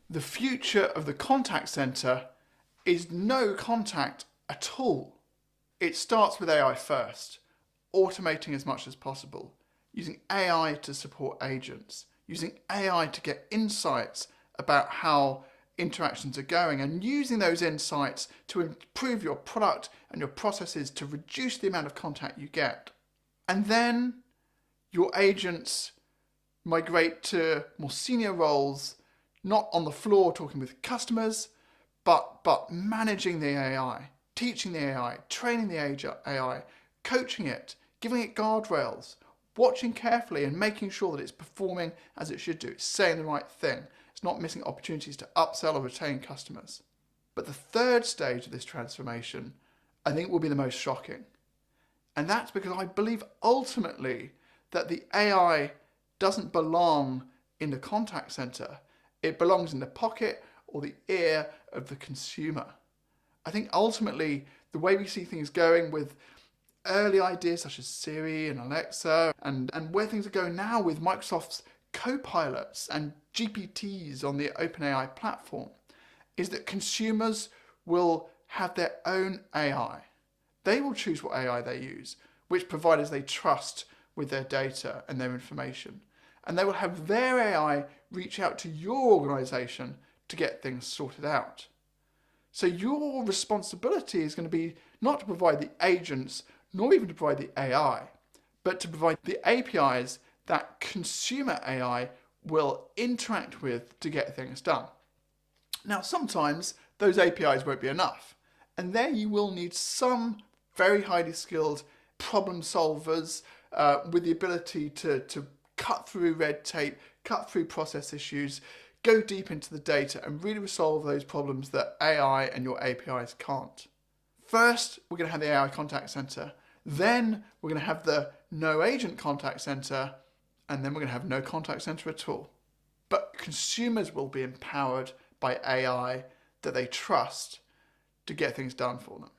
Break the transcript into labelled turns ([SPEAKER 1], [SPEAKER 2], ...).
[SPEAKER 1] The future of the contact center is no contact at all. It starts with AI first, automating as much as possible, using AI to support agents, using AI to get insights about how interactions are going, and using those insights to improve your product and your processes to reduce the amount of contact you get. And then your agents migrate to more senior roles, not on the floor talking with customers, but managing the AI, teaching the AI, training the AI, coaching it, giving it guardrails, watching carefully and making sure that it's performing as it should do. It's saying the right thing. It's not missing opportunities to upsell or retain customers. But the third stage of this transformation, I think, will be the most shocking. And that's because I believe ultimately that the AI doesn't belong in the contact center. It belongs in the pocket or the ear of the consumer. I think ultimately the way we see things going with early ideas such as Siri and Alexa, and where things are going now with Microsoft's co-pilots and GPTs on the OpenAI platform, is that consumers will have their own AI. They will choose what AI they use, which providers they trust with their data and their information. And they will have their AI reach out to your organization to get things sorted out. So your responsibility is going to be not to provide the agents, nor even to provide the AI, but to provide the APIs that consumer AI will interact with to get things done. Now, sometimes those APIs won't be enough, and there you will need some very highly skilled problem solvers with the ability to cut through red tape, cut through process issues, go deep into the data and really resolve those problems that AI and your APIs can't. First, we're going to have the AI contact center. Then we're going to have the no agent contact center. And then we're going to have no contact center at all. But consumers will be empowered by AI that they trust to get things done for them.